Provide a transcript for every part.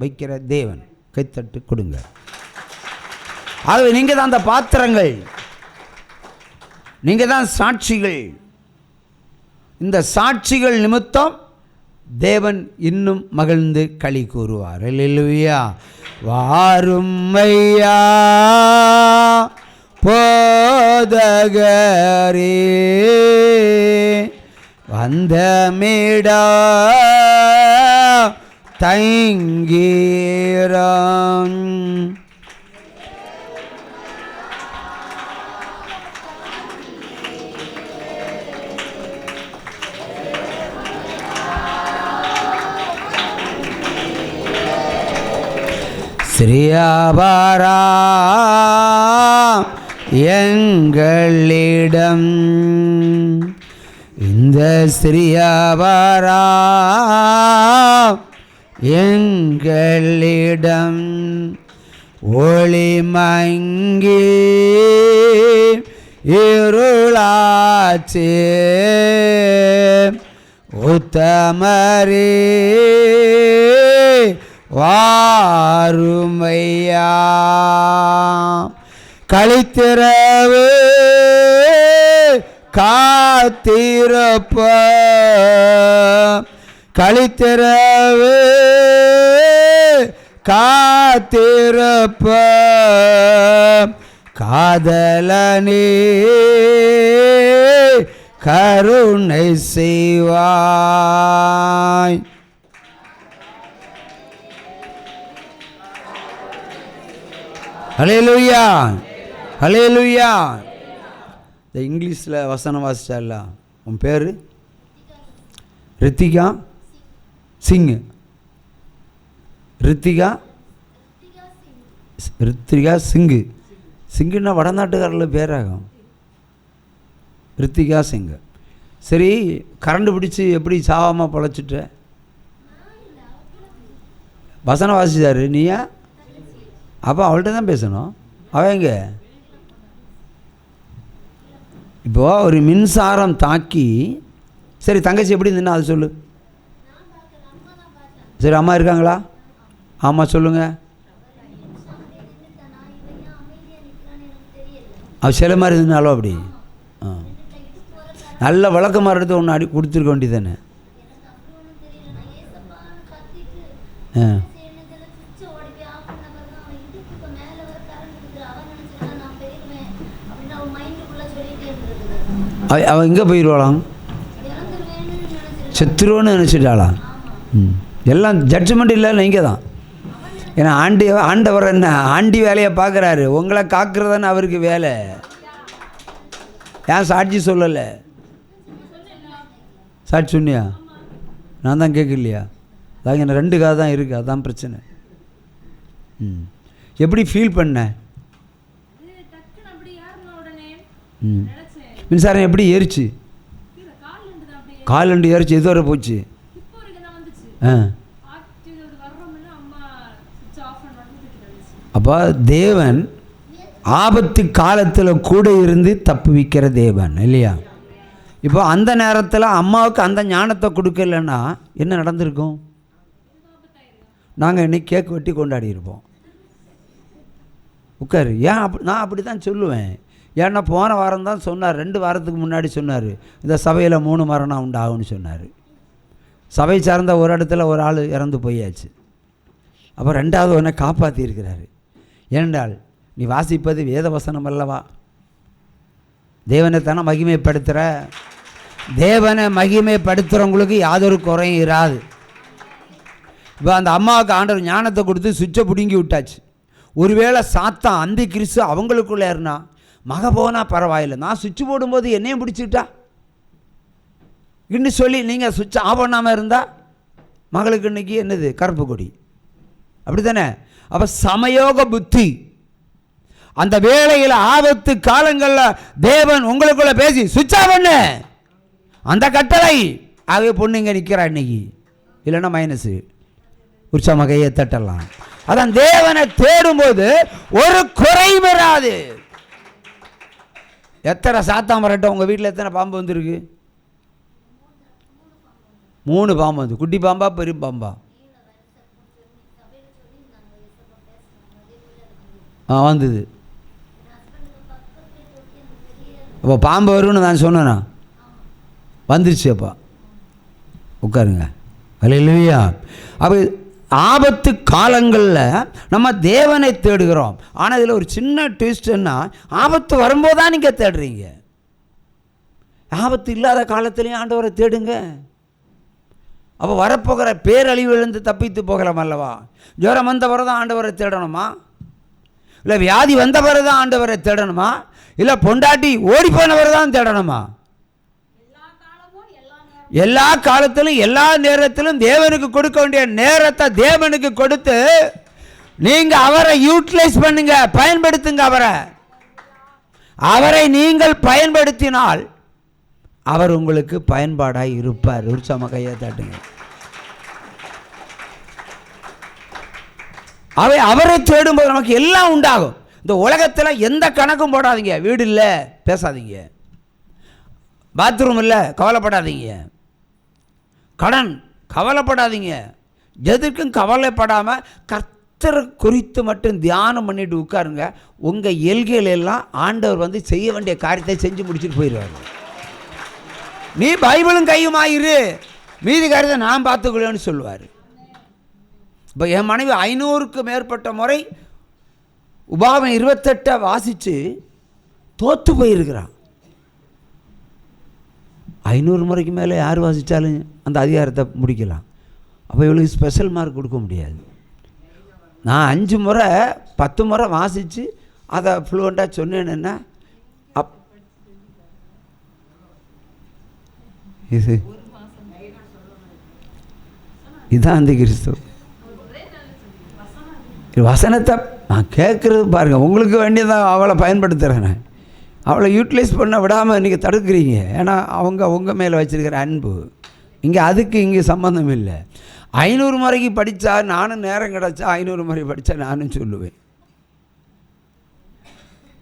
வைக்கிற தேவன். கைத்தட்டு கொடுங்க. ஆகவே நீங்கள் தான் அந்த பாத்திரங்கள், நீங்கள் தான் சாட்சிகள். இந்த சாட்சிகள் நிமித்தம் தேவன் இன்னும் மகிழ்ந்து களி கூறுவார். அல்லேலூயா. வாரும் ஐயா போதகரே, வந்தமிடா தங்கீரம். ஸ்ரீயாபாரா எங்களிடம், இந்த ஸ்ரீயாபாரா எங்களிடம், ஒளி மங்கி இருளாச்சே உத்தமரே வாருமையா. களித்திரவு காத்திருப்ப, களித்திரவு காத்திருப்ப, காதலனே கருணை செய்வாய். ஹல்லேலூயா, ஹல்லேலூயா. இந்த இங்கிலீஷில் வசனம் வாசிச்சால, உன் பேர் ரித்திகா சிங். ரித்திகா சிங்கு. சிங்குன்னா வடநாட்டுக்காரில் பேராகும். ரித்திகா சிங். சரி, கரண்டு பிடிச்சி எப்படி சாவாமல் பொழைச்சிட்ட? வசனம் வாசிச்சாரு நீயா? அப்போ அவள்கிட்ட தான் பேசணும். அவங்க இப்போ ஒரு மின்சாரம் தாக்கி, சரி தங்கச்சி எப்படி இருந்துன்னா அது சொல்லு. சரி, அம்மா இருக்காங்களா? ஆமாம் சொல்லுங்கள். அவள் சில மாதிரி இருந்தாலும் அப்படி நல்ல விளக்கமாக எடுத்து ஒன்று அடி கொடுத்துருக்க வேண்டியது தானே. அவன் எங்கே போயிடுவாளாம்? செத்துருவோன்னு நினச்சிட்டாளாம். எல்லாம் ஜட்ஜ்மெண்ட் இல்லை, நீங்கள் தான். ஏன்னா ஆண்டவர் என்ன ஆண்டி வேலையை பார்க்குறாரு, உங்களை காக்குறதானே அவருக்கு வேலை. ஏன் சாட்சி சொல்லலை? சாட்சி சொன்னியா? நான் தான் கேட்கலையா? அதாங்க என்ன 2 காது தான் இருக்குது, அதுதான் பிரச்சனை. எப்படி ஃபீல் பண்ண? மின்சாரம் எப்படி ஏறிச்சு? கால் 2 ஏறிச்சு. எது வர போச்சு? அப்போ தேவன் ஆபத்து காலத்தில் கூட இருந்து தப்புவிக்கிற தேவன் இல்லையா? இப்போ அந்த நேரத்தில் அம்மாவுக்கு அந்த ஞானத்தை கொடுக்கலன்னா என்ன நடந்திருக்கும்? நாங்கள் இன்னைக்கு கேக் வெட்டி கொண்டாடி இருப்போம். உட்காரு. ஏன் நான் அப்படி தான் சொல்லுவேன். ஏன்னா போன வாரம் தான் சொன்னார், 2 வாரத்துக்கு முன்னாடி சொன்னார், இந்த சபையில் 3 மரணம் உண்டாகும்னு சொன்னார். சபை சார்ந்த ஒரு இடத்துல ஒரு ஆள் இறந்து போயாச்சு. அப்போ 2வது ஒன்றை காப்பாற்றியிருக்கிறாரு. ஏனென்றால் நீ வாசிப்பது வேத வசனம் அல்லவா? தேவனை தானே மகிமைப்படுத்துகிற. தேவனை மகிமைப்படுத்துகிறவங்களுக்கு யாதொரு குறையும் இராது. இப்போ அந்த அம்மாவுக்கு ஆண்டவர் ஞானத்தை கொடுத்து சுவிட்சை பிடுங்கி விட்டாச்சு. ஒருவேளை சாத்தான் அந்த கிறிஸ்து அவங்களுக்குள்ளே ஏறினா, மக போனால் பரவாயில்லை, நான் சுவிட்ச் போடும்போது என்னையும் பிடிச்சிக்கிட்டா இன்னும் சொல்லி நீங்கள் சுவிட்ச் ஆஃப் பண்ணாமல் இருந்தால் மகளுக்கு இன்னைக்கு என்னது கருப்பு கொடி. அப்படி தானே? அப்போ சமயோக புத்தி. அந்த வேளையில் ஆபத்து காலங்களில் தேவன் உங்களுக்குள்ள பேசி சுவிட்ச் ஆஃப் பண்ணு, அந்த கட்டளை. ஆகவே பொண்ணு இங்கே நிற்கிறா இன்னைக்கு, இல்லைன்னா மைனஸு. உற்சாக கையை தட்டலாம். அதான் தேவனை தேடும்போது ஒரு குறை வராது. எத்தனை சாத்தான் வரட்டும். உங்கள் வீட்டில் எத்தனை பாம்பு வந்துருக்கு? 3 பாம்பு வந்து. குட்டி பாம்பா பெரிய பாம்பா? வந்தது. அப்போ பாம்பு வரும்னு நான் சொன்னேண்ணா, வந்துருச்சு. அப்போ உட்காருங்க. அல்லேலூயா. அப்போ ஆபத்து காலங்களில் நம்ம தேவனை தேடுகிறோம். ஆனால் இதில் ஒரு சின்ன ட்விஸ்ட்னா, ஆபத்து வரும்போது தான் நீங்கள் தேடுறீங்க. ஆபத்து இல்லாத காலத்துலேயும் ஆண்டவரை தேடுங்க. அப்போ வரப்போகிற பேரழிவிலிருந்து தப்பித்து போகலாம் அல்லவா? ஜுரம் வந்த பிறகு தான் ஆண்டவரை தேடணுமா? இல்லை வியாதி வந்த பிறகு தான் ஆண்டவரை தேடணுமா? இல்லை பொண்டாட்டி ஓடி போனவரை தான் தேடணுமா? எல்லா காலத்திலும் எல்லா நேரத்திலும் தேவனுக்கு கொடுக்க வேண்டிய நேரத்தை தேவனுக்கு கொடுத்து நீங்கள் அவரை யூட்டிலைஸ் பண்ணுங்க, பயன்படுத்துங்க. அவரை நீங்கள் பயன்படுத்தினால் அவர் உங்களுக்கு பயன்பாடாய் இருப்பார். உற்சாகமாக கையை தட்டுங்க. அவரை தேடும்போது நமக்கு எல்லாம் உண்டாகும். இந்த உலகத்தில் எந்த கணக்கும் போடாதீங்க. வீடு இல்லை பேசாதீங்க, பாத்ரூம் இல்லை கவலைப்படாதீங்க, கடன் கவலைப்படாதீங்க, எதுக்கும் கவலைப்படாமல் கர்த்தர் குறித்து மட்டும் தியானம் பண்ணிட்டு உட்காருங்க. உங்கள் எல்கையில் எல்லாம் ஆண்டவர் வந்து செய்ய வேண்டிய காரியத்தை செஞ்சு முடிச்சுட்டு போயிடுவார். நீ பைபிளும் கையுமாயிரு, மீதி காரியத்தை நான் பார்த்துக்கொள்ளேன்னு சொல்லுவார். இப்போ என் மனைவி 500க்கு மேற்பட்ட முறை உபாகமம் 28 வாசித்து தோற்று போயிருக்கிறான். 500 முறைக்கு மேலே யார் வாசித்தாலும் அந்த அதிகாரத்தை முடிக்கலாம். அப்போ இவளுக்கு ஸ்பெஷல் மார்க் கொடுக்க முடியாது. நான் 5 முறை 10 முறை வாசித்து அதை ஃப்ளூவெண்ட்டாக சொன்னேன்னா இதுதான் அந்த கிறிஸ்துவ வசனத்தை நான் கேட்குறது பாருங்கள். உங்களுக்கு வேண்டியதான் அவளை பயன்படுத்துகிறேன். அவளை யூட்டிலைஸ் பண்ண விடாமல் நீங்கள் தடுக்கிறீங்க. ஏன்னா அவங்க உங்கள் மேலே வச்சுருக்கிற அன்பு. இங்கே அதுக்கு இங்கே சம்மந்தம் இல்லை. 500 முறைக்கு படித்தா நானும் நேரம் கிடச்சா 500 முறை படித்தா நானும் சொல்லுவேன்.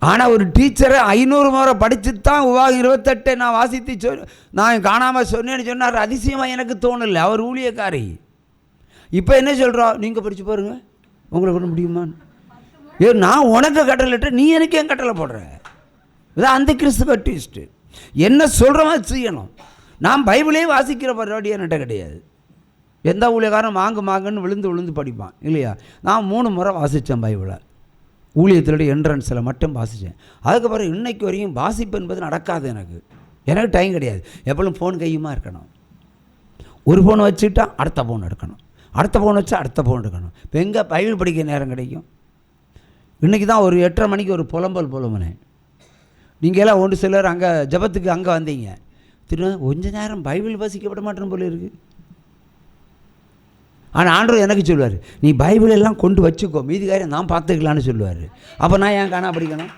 ஆனால் ஒரு டீச்சரை 500 முறை படித்து தான் உபாகம் 28 நான் வாசித்து நான் காணாமல் சொன்னேன்னு சொன்னார். அதிசயமாக எனக்கு தோணலை. அவர் ஊழியக்காரி. இப்போ என்ன சொல்கிறோம்? நீங்கள் படித்து பாருங்கள், உங்களை பண்ண முடியுமான்னு. நான் உனக்கு கட்டளைட்டு நீ எனக்கு ஏன் கட்டளை போடுற? இதான் அந்த கிறிஸ்துவ ட்விஸ்ட்டு. என்ன சொல்கிற மாதிரி செய்யணும். நான் பைபிளே வாசிக்கிற பரவாடி என்கிட்ட கிடையாது. எந்த ஊழியக்காரன் மாங்குன்னு விழுந்து படிப்பான் இல்லையா? நான் 3 முறை வாசித்தேன் பைபிளை. ஊழியத்தினுடைய என்ட்ரன்ஸில் மட்டும் வாசித்தேன். அதுக்கப்புறம் இன்னைக்கு வரைக்கும் வாசிப்பு என்பது நடக்காது. எனக்கு டைம் கிடையாது. எப்பொழுதும் ஃபோன் கையுமா இருக்கணும். ஒரு ஃபோன் வச்சுட்டா அடுத்த ஃபோன் எடுக்கணும், அடுத்த ஃபோன் வச்சா அடுத்த ஃபோன் எடுக்கணும். இப்போ எங்கே பைபிள் படிக்க நேரம் கிடைக்கும்? இன்றைக்கி தான் ஒரு 8:30 மணிக்கு ஒரு புலம்புனேன். நீங்கள் எல்லாம் ஒன்று சிலர் அங்கே ஜபத்துக்கு அங்கே வந்தீங்க. திரும்ப கொஞ்ச நேரம் பைபிள் வாசிக்கப்பட மாட்டேன்னு போல இருக்குது. ஆனால் ஆண்டவர் எனக்கு சொல்லுவார், நீ பைபிள் எல்லாம் கொண்டு வச்சுக்கோ, மீதி காரியம் நான் பார்த்துக்கலான்னு சொல்லுவார். அப்போ நான் ஏன் காணா படிக்கணும்?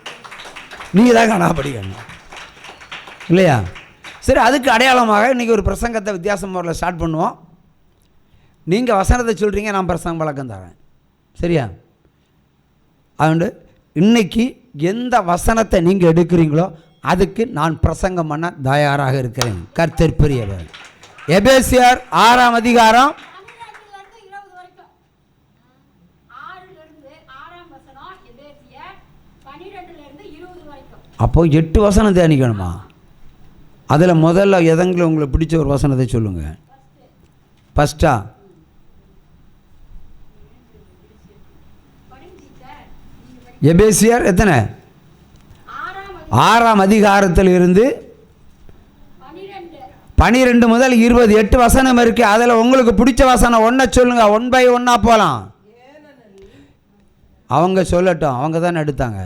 நீங்கள் தான் காணா படிக்கணும் இல்லையா? சரி, அதுக்கு அடையாளமாக இன்றைக்கி ஒரு பிரசங்கத்தை வித்தியாசம் முறையில் ஸ்டார்ட் பண்ணுவோம். நீங்கள் வசனத்தை சொல்கிறீங்க, நான் பிரசங்கம் பழக்கம் தரேன். சரியா? அதுண்டு இன்றைக்கி எந்த வசனத்தை நீங்கள் எடுக்கிறீங்களோ அதுக்கு நான் பிரசங்கம் பண்ண தயாராக இருக்கிறேன். கர்த்தர் பெரியவர். எபேசியர் 6ஆம் அதிகாரம் 12 அப்போது 8 வசனம் தியானிக்கணுமா? அதில் முதல்ல எதங்களை உங்களுக்கு பிடிச்ச ஒரு வசனத்தை சொல்லுங்கள். ஃபஸ்ட்டா எபேசியர் எத்தனை? 6ஆம் அதிகாரத்தில் இருந்து 12 முதல் 20 8 வசனம் இருக்குது. அதில் உங்களுக்கு பிடிச்ச வசனம் ஒன்றை சொல்லுங்கள். 1 by 1 போகலாம். அவங்க சொல்லட்டும், அவங்க தானே எடுத்தாங்க.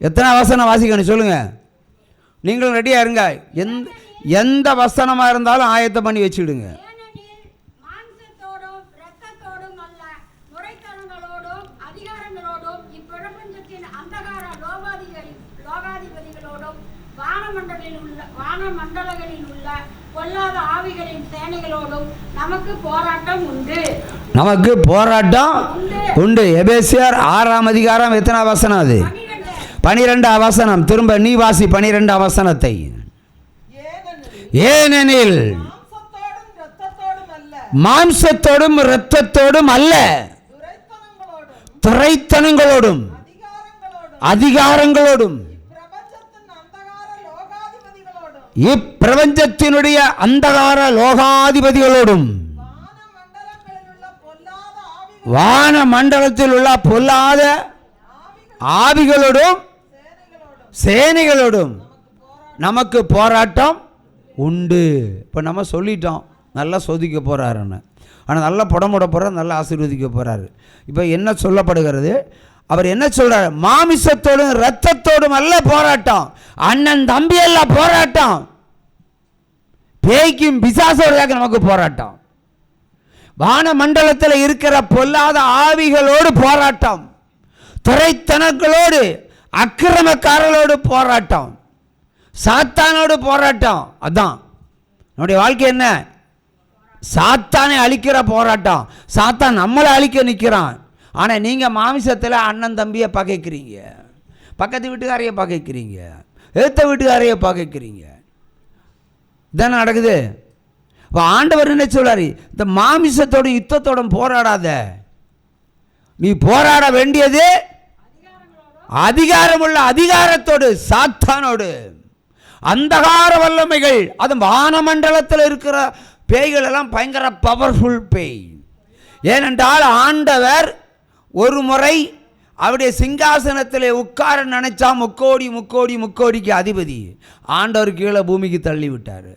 எத்தனை வசனம் வாசிக்கணும் சொல்லுங்கள். நீங்களும் ரெடியாக இருங்க. எந்த வசனமாக இருந்தாலும் ஆயத்தம் பண்ணி வச்சுக்கிடுங்க. நமக்கு போராட்டம் உண்டு. எபேசியர் 6ஆம் அதிகாரம் எத்தனை வசனம்? அது 12ஆம் வசனம். திரும்ப நீ வாசி 12ஆம் வசனத்தை. ஏனெனில் மாம்சத்தோடும் இரத்தத்தோடும் அல்ல, துரைத்தனங்களோடும் அதிகாரங்களோடும் இப்பிரபஞ்சத்தினுடைய அந்தகார லோகாதிபதிகளோடும் வான மண்டலத்தில் உள்ள பொல்லாத ஆவிகளோடும் சேனைகளோடும் நமக்கு போராட்டம் உண்டு. இப்போ நம்ம சொல்லிட்டோம் நல்லா சோதிக்க போகிறாருன்னு. ஆனால் நல்லா புடமுட போகிறார், நல்லா ஆசீர்வதிக்க போகிறாரு. இப்போ என்ன சொல்லப்படுகிறது? அவர் என்ன சொல்கிறார்? மாமிசத்தோடும் இரத்தத்தோடும் அல்ல போராட்டம், அண்ணன் தம்பி எல்லாம் போராட்டம், பேய்க்கும் பிசாசோடு நமக்கு போராட்டம், வான மண்டலத்தில் இருக்கிற பொல்லாத ஆவிகளோடு போராட்டம், துரைத்தனங்களோடு அக்கிரமக்காரர்களோடு போராட்டம், சாத்தானோடு போராட்டம். அதான் நம்முடைய வாழ்க்கை. என்ன? சாத்தானை அழிக்கிற போராட்டம். சாத்தான் நம்மளை அழிக்க நிற்கிறான். ஆனால் நீங்கள் மாமிசத்தில் அண்ணன் தம்பியை பகைக்கிறீங்க, பக்கத்து வீட்டுக்காரையை பகைக்கிறீங்க, ஏத்த வீட்டுக்காரையை பகைக்கிறீங்க. இதானே நடக்குது. இப்போ ஆண்டவர் என்ன சொல்றாரு? இந்த மாமிசத்தோட யுத்தத்தோட போராடாத, நீ போராட வேண்டியது அதிகாரமுள்ள அதிகாரத்தோடு, சாத்தானோடு. அந்தகார வல்லமைகள், அது வானமண்டலத்தில் இருக்கிற பேய்கள் எல்லாம் பயங்கர பவர்ஃபுல் பேய். ஏனென்றால் ஆண்டவர் ஒரு முறை அவருடைய சிங்காசனத்தில் உட்கார நினைச்சா முக்கோடி முக்கோடி முக்கோடிக்கு அதிபதி ஆண்டவர் கீழே பூமிக்கு தள்ளி விட்டார்.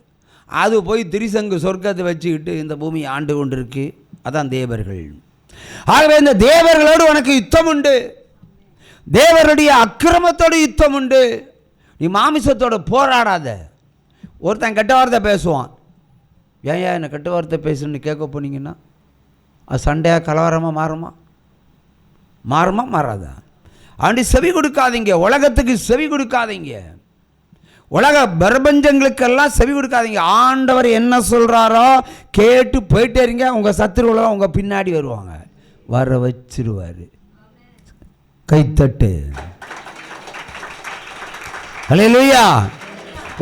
அது போய் திரிசங்கு சொர்க்கத்தை வச்சுக்கிட்டு இந்த பூமி ஆண்டு கொண்டிருக்கு. அதான் தேவர்கள். ஆகவே இந்த தேவர்களோடு உனக்கு யுத்தம் உண்டு, தேவருடைய அக்கிரமத்தோடு யுத்தம் உண்டு. நீ மாமிசத்தோடு போராடாத. ஒருத்தன் கெட்ட வார்த்தை பேசுவான், ஏன் என்ன கெட்ட வார்த்தை பேசுன்னு கேட்க போனீங்கன்னா அது சண்டையாக கலவரமாக மாறுமா? மாறுமா? மாறாதா? அப்படி செவி கொடுக்காதீங்க, உலகத்துக்கு செவி கொடுக்காதீங்க, உலக பிரபஞ்சங்களுக்கெல்லாம் செவி கொடுக்காதீங்க. ஆண்டவர் என்ன சொல்கிறாரோ கேட்டு போயிட்டே இருங்க. உங்கள் சத்துருவெல்லாம் உங்கள் பின்னாடி வருவாங்க, வர வச்சிருவார். கைத்தட்டு. அல்லேலூயா.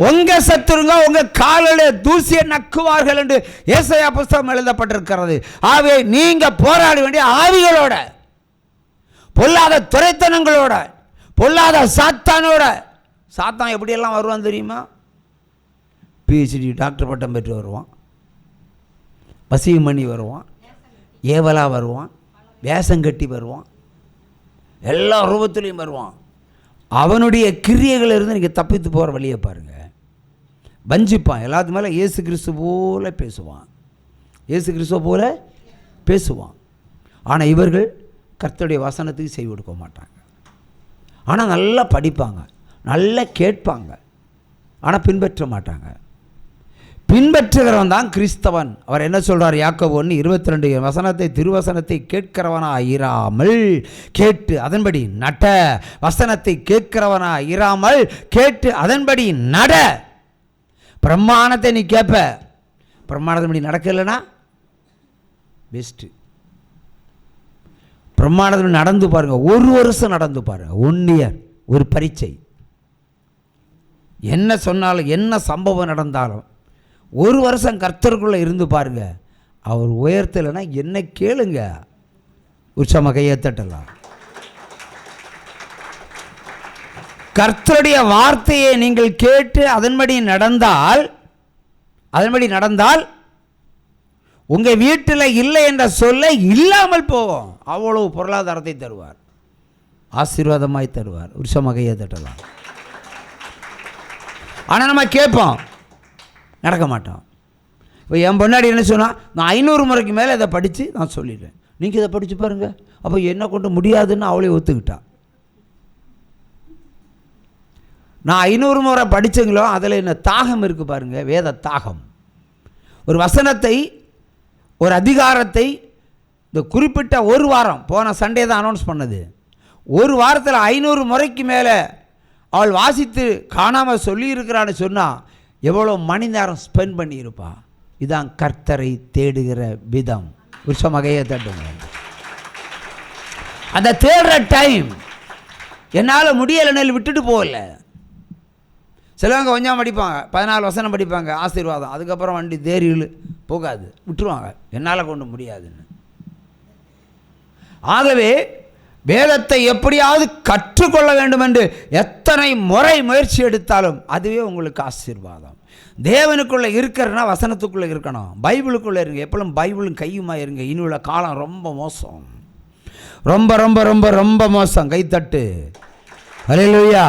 உங்க சத்துருங்க உங்க காலில் தூசியை நக்குவார்கள் என்று ஏசாயா புஸ்தகம் எழுதப்பட்டிருக்கிறது. ஆகவே நீங்க போராட வேண்டிய ஆவிகளோட, பொல்லாத துரைத்தனங்களோட, பொல்லாத சாத்தானோட. சாத்தான் எப்படியெல்லாம் வருவான் தெரியுமா? பிஹெச்டி டாக்டர் பட்டம் பெற்று வருவான், வசியம் பண்ணி வருவான், ஏவலா வருவான், வேஷங்கட்டி வருவான், எல்லா ரூபத்திலையும் வருவான். அவனுடைய கிரியைகளிலிருந்து நீங்கள் தப்பித்து போகிற வழியை பாருங்கள். வஞ்சிப்பான், எல்லாத்து மேலே இயேசு கிறிஸ்து போல பேசுவான், இயேசு கிறிஸ்துவ போல பேசுவான். ஆனால் இவர்கள் கர்த்தருடைய வசனத்துக்கு செவி கொடுக்க மாட்டாங்க. ஆனால் நல்லா படிப்பாங்க, நல்லா கேட்பாங்க, ஆனால் பின்பற்ற மாட்டாங்க. பின்பற்றுகிறவன் தான் கிறிஸ்தவன். அவர் என்ன சொல்கிறார்? யாக்கோபு 1:22 வசனத்தை திருவசனத்தை கேட்கிறவனா இராமல் கேட்டு அதன்படி நட. வசனத்தை கேட்கிறவனா இராமல் கேட்டு அதன்படி நட. பிரமாணத்தை நீ கேட்ப, பிரமாணத்தின்படி நடக்கலைன்னா பெஸ்ட்டு. பிரமாணத்தின்படி நடந்து பாருங்க, ஒரு வருஷம் நடந்து பாருங்க, 1 இயர், ஒரு பரீட்சை. என்ன சொன்னாலும் என்ன சம்பவம் நடந்தாலும் ஒரு வருஷம் கர்த்தருக்குள்ளே இருந்து பாருங்க. அவர் உயர்த்தலைன்னா என்ன கேளுங்க, உற்சவமாக கையை தட்டலாம். கர்த்தருடைய வார்த்தையை நீங்கள் கேட்டு அதன்படி நடந்தால் உங்கள் வீட்டில் இல்லை என்ற சொல்ல இல்லாமல் போகும். அவ்வளவு பொருளாதாரத்தை தருவார், ஆசீர்வாதமாய் தருவார். உற்சவமாக கையை தட்டலாம். ஆனால் நம்ம கேட்போம், நடக்க மாட்டோம். இப்போ என் பொன்னாடி என்ன சொன்னால், நான் 500 முறைக்கு மேலே இதை படித்து நான் சொல்லிடுறேன், நீங்கள் இதை படித்து பாருங்கள். அப்போ என்ன கொண்டு முடியாதுன்னு அவளே ஒத்துக்கிட்டா. நான் 500 முறை படித்தங்களோ அதில் என்ன தாகம் இருக்குது பாருங்கள், வேத தாகம். ஒரு வசனத்தை, ஒரு அதிகாரத்தை இந்த குறிப்பிட்ட ஒரு வாரம், போன சண்டே தான் அனௌன்ஸ் பண்ணது, ஒரு வாரத்தில் 500 முறைக்கு மேலே அவள் வாசித்து காணாமல் சொல்லியிருக்கிறான்னு சொன்னால் எவ்வளோ மணி நேரம் ஸ்பெண்ட் பண்ணியிருப்பா. இதான் கர்த்தரை தேடுகிற விதம். உற்சவகையை தட்டுங்க. அந்த தேடுற டைம் என்னால் முடியலைன்னு விட்டுட்டு போகல. சிலவங்க கொஞ்சம் படிப்பாங்க, 14 வசனம் படிப்பாங்க, ஆசீர்வாதம். அதுக்கப்புறம் வண்டி தேரியில் போகாது, விட்டுருவாங்க, என்னால் கொண்டு முடியாதுன்னு. ஆகவே வேதத்தை எப்படியாவது கற்றுக்கொள்ள வேண்டும் என்று எத்தனை முறை முயற்சி எடுத்தாலும் அதுவே உங்களுக்கு ஆசீர்வாதம். தேவனுக்குள்ளே இருக்கிறன்னா வசனத்துக்குள்ளே இருக்கணும், பைபிளுக்குள்ளே இருங்க. எப்பளும் பைபிளும் கையுமா இருங்க. இனி உள்ள காலம் ரொம்ப மோசம், ரொம்ப ரொம்ப ரொம்ப ரொம்ப மோசம். கைத்தட்டு. ஹல்லேலூயா.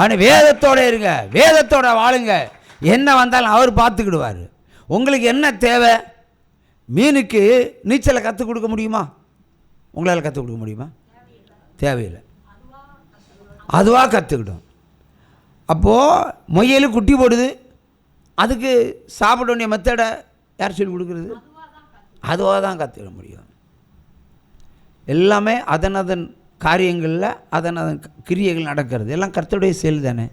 ஆனால் வேதத்தோடு இருங்க, வேதத்தோட வாழுங்க. என்ன வந்தாலும் அவர் பார்த்துக்கிடுவார். உங்களுக்கு என்ன தேவை? மீனுக்கு நீச்சலை கற்றுக் கொடுக்க முடியுமா? உங்களால் கற்றுக் கொடுக்க முடியுமா? தேவையில்லை, அதுவாக கற்றுக்கிடும். அப்போது முயல் குட்டி போடுது, அதுக்கு சாப்பிட வேண்டிய மெத்தடை யார் சொல்லி கொடுக்குறது? அதுவாக தான் கற்றுக்கிட முடியும். எல்லாமே அதன் காரியங்களில் அதன் கிரியைகள் நடக்கிறது எல்லாம் கர்த்தருடைய செயல் தானே.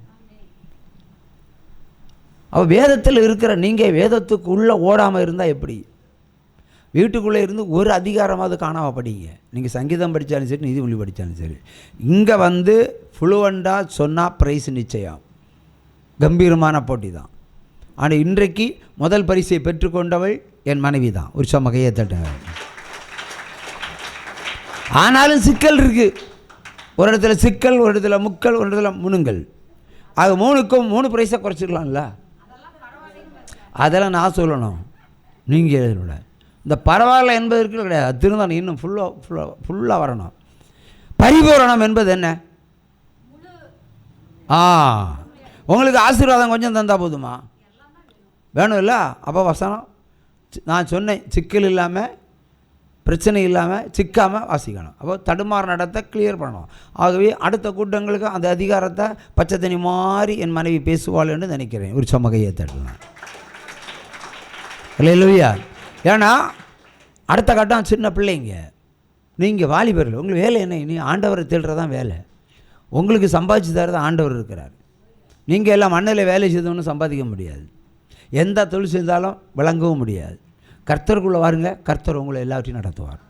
அப்போ வேதத்தில் இருக்கிற நீங்கள் வேதத்துக்கு உள்ளே ஓடாமல் இருந்தால் எப்படி? வீட்டுக்குள்ளே இருந்து ஒரு அதிகாரமாவது காணாமல் படிங்க. நீங்கள் சங்கீதம் படித்தாலும் சரி, நீதிமொழி படித்தாலும் சரி, இங்கே வந்து ஃப்ளூவெண்டாக சொன்னால் ப்ரைஸ் நிச்சயம், கம்பீரமான போட்டி தான். ஆனால் இன்றைக்கு முதல் பரிசை பெற்றுக்கொண்டவள் என் மனைவி தான். ஒரு கையை தட்ட. ஆனாலும் சிக்கல் இருக்குது. ஒரு இடத்துல சிக்கல், ஒரு இடத்துல முக்கல், ஒரு இடத்துல முனுங்கல். அது மூணுக்கும் 3 ப்ரைஸை குறைச்சிக்கலாம்ல. அதெல்லாம் நான் சொல்லணும், நீங்கள் எழுதணும்ல. இந்த பரவாயில்ல என்பதற்கு கிடையாது, திருந்தணும், இன்னும் ஃபுல்லாக வரணும். பரிபூரணம் என்பது என்ன? உங்களுக்கு ஆசீர்வாதம் கொஞ்சம் தந்தால் போதுமா? வேணும் இல்லை? அப்போ வசனம் நான் சொன்னேன், சிக்கல் இல்லாமல், பிரச்சனை இல்லாமல், சிக்காமல் வாசிக்கணும். அப்போ தடுமாற நடத்தை கிளியர் பண்ணணும். ஆகவே அடுத்த கூட்டங்களுக்கு அந்த அதிகாரத்தை பச்சை தண்ணி மாதிரி என் மனைவி பேசுவாள் என்று நினைக்கிறேன். ஒரு கையை தட்டலாம். அல்லேலூயா. ஏன்னா அடுத்த கட்டம் சின்ன பிள்ளைங்க, நீங்கள் வாலிபர்கள், உங்களுக்கு வேலை என்ன? இனி ஆண்டவரை தேடுறதான் வேலை. உங்களுக்கு சம்பாதிச்சு தரது ஆண்டவர் இருக்கிறார். நீங்கள் எல்லாம் மண்ணில் வேலை செய்தவொன்னு சம்பாதிக்க முடியாது, எந்த தொழில் செய்தாலும் விளங்கவும் முடியாது. கர்த்தருக்குள்ளே வாருங்க, கர்த்தர் உங்களை எல்லாவற்றையும் நடத்துவார்.